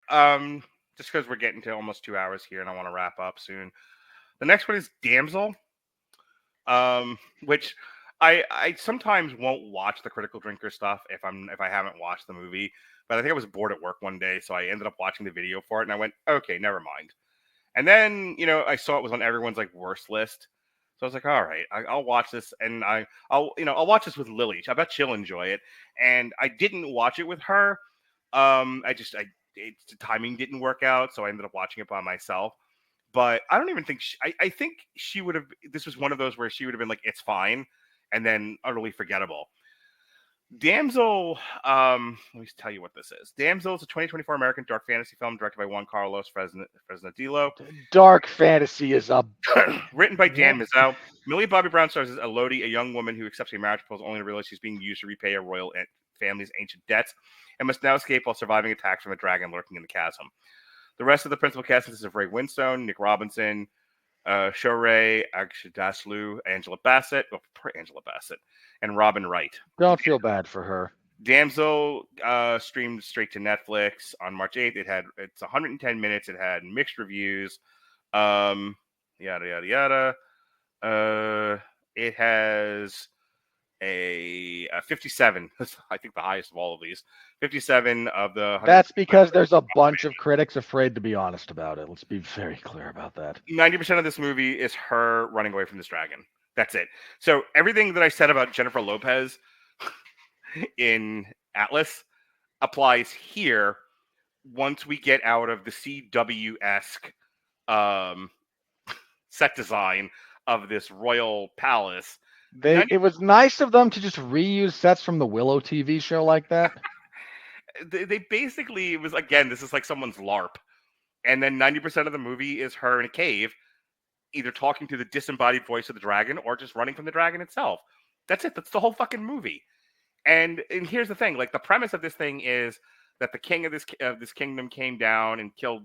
just because we're getting to almost 2 hours here, and I want to wrap up soon. The next one is Damsel, which I sometimes won't watch the critical drinker stuff if I haven't watched the movie. But I think I was bored at work one day, so I ended up watching the video for it, and I went, okay, never mind. And then I saw it was on everyone's like worst list, so I was like, all right, I'll watch this, and I'll watch this with Lily. I bet she'll enjoy it. And I didn't watch it with her. The timing didn't work out, so I ended up watching it by myself. But I don't even think I think she would have. This was one of those where she would have been like, "It's fine," and then utterly forgettable. Damsel. Let me tell you what this is. Damsel is a 2024 American dark fantasy film directed by Juan Carlos Fresnadillo. Dark fantasy is a Written by Dan Mizell. Millie Bobby Brown stars as Elodie, a young woman who accepts a marriage proposal only to realize she's being used to repay a royal family's ancient debts and must now escape while surviving attacks from a dragon lurking in the chasm. The rest of the principal cast consists of Ray Winstone, Nick Robinson, Shohreh Aghdashloo, Angela Bassett, and Robin Wright. Don't feel bad for her. Damsel streamed straight to Netflix on March 8th. It's 110 minutes. It had mixed reviews. Yada yada yada. It has a 57. I think the highest of all of these. 57 of the. That's because there's a bunch of critics afraid to be honest about it. Let's be very clear about that. 90% of this movie is her running away from this dragon. That's it. So everything that I said about Jennifer Lopez in Atlas applies here once we get out of the CW-esque set design of this royal palace. It was nice of them to just reuse sets from the Willow TV show like that. They basically, it was, again, this is like someone's LARP. And then 90% of the movie is her in a cave, either talking to the disembodied voice of the dragon or just running from the dragon itself. That's it. That's the whole fucking movie. And here's the thing, like, the premise of this thing is that the king of this kingdom came down and killed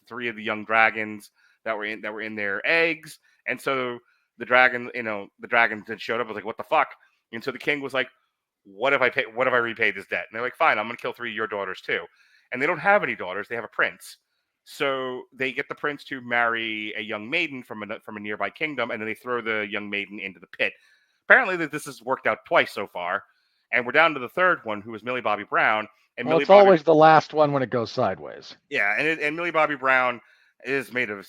3 of the young dragons that were in their eggs. And so the dragon that showed up was like, what the fuck? And so the king was like, what if I repay this debt? And they're like, fine, I'm going to kill 3 of your daughters too. And they don't have any daughters. They have a prince. So they get the prince to marry a young maiden from a nearby kingdom, and then they throw the young maiden into the pit. Apparently, this has worked out twice so far, and we're down to the third one, who is Millie Bobby Brown. And it's always the last one when it goes sideways. Yeah, and Millie Bobby Brown is made of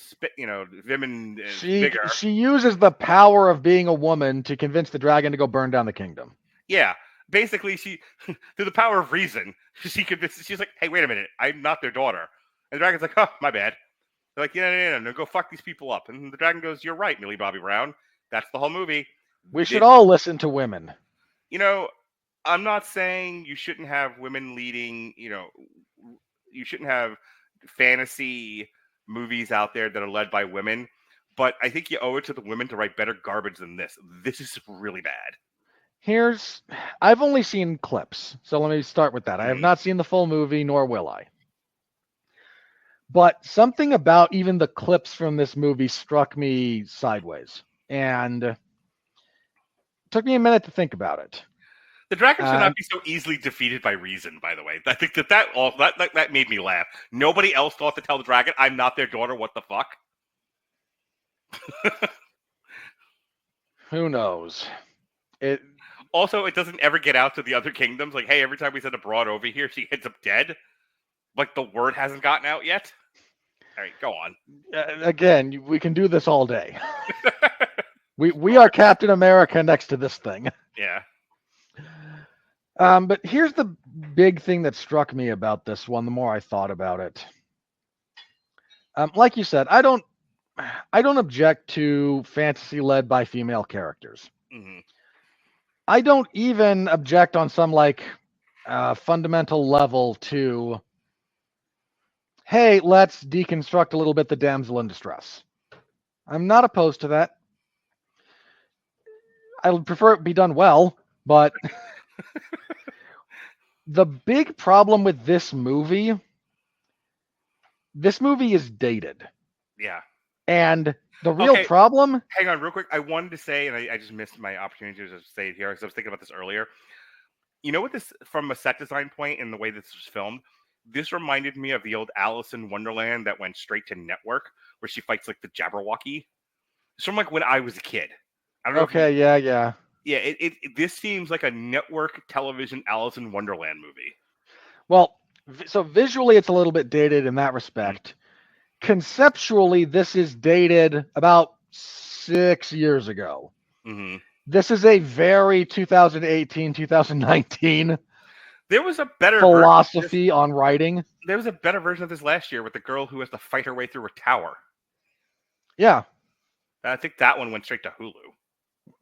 vim and vigor. She uses the power of being a woman to convince the dragon to go burn down the kingdom. Yeah. Basically, she, through the power of reason, she's like, hey, wait a minute, I'm not their daughter. And the dragon's like, oh, my bad. They're like, no, go fuck these people up. And the dragon goes, you're right, Millie Bobby Brown. That's the whole movie. We should all listen to women. I'm not saying you shouldn't have women leading, you shouldn't have fantasy movies out there that are led by women. But I think you owe it to the women to write better garbage than this. This is really bad. I've only seen clips, so let me start with that. I have not seen the full movie, nor will I. But something about even the clips from this movie struck me sideways, and it took me a minute to think about it. The dragon should not be so easily defeated by reason, by the way. I think that made me laugh. Nobody else thought to tell the dragon, I'm not their daughter, what the fuck? Who knows? Also, it doesn't ever get out to the other kingdoms. Like, hey, every time we send a broad over here, she ends up dead. Like, the word hasn't gotten out yet. All right, go on. Again, we can do this all day. we are Captain America next to this thing. Yeah. But here's the big thing that struck me about this one. The more I thought about it, like you said, I don't object to fantasy led by female characters. Mm-hmm. I don't even object on some fundamental level to, hey, let's deconstruct a little bit the damsel in distress. I'm not opposed to that. I would prefer it be done well, but the big problem with this movie is dated. Yeah. And the real problem... Hang on real quick. I wanted to say, and I just missed my opportunity to say it here because I was thinking about this earlier. You know what this, from a set design point and the way this was filmed, This reminded me of the old Alice in Wonderland that went straight to network, where she fights like the Jabberwocky. It's from like when I was a kid. I don't know if you, Okay, yeah. yeah, this seems like a network television Alice in Wonderland movie. Well, so visually it's a little bit dated in that respect. Conceptually, this is dated about 6 years ago. Mm-hmm. This is a very 2018, 2019 There was a better philosophy on writing. There was a better version of this last year with the girl who has to fight her way through a tower. Yeah, I think that one went straight to Hulu.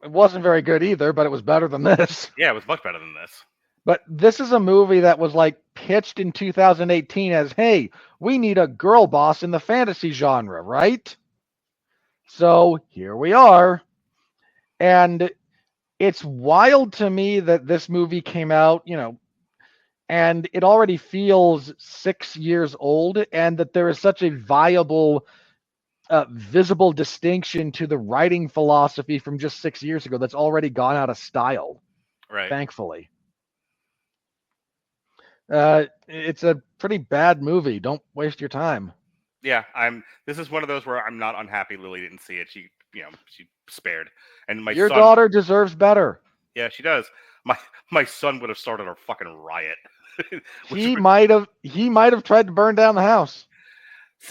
it wasn't very good either, but it was better than this. Yeah, it was much better than this. But this is a movie that was like pitched in 2018 as, hey, we need a girl boss in the fantasy genre, right? So here we are. And it's wild to me that this movie came out, and it already feels 6 years old, and that there is such a viable, visible distinction to the writing philosophy from just 6 years ago that's already gone out of style, Right. thankfully. It's a pretty bad movie. Don't waste your time. Yeah, this is one of those where I'm not unhappy Lily didn't see it. She spared. And Your daughter deserves better. Yeah, she does. My son would have started a fucking riot. He might have tried to burn down the house.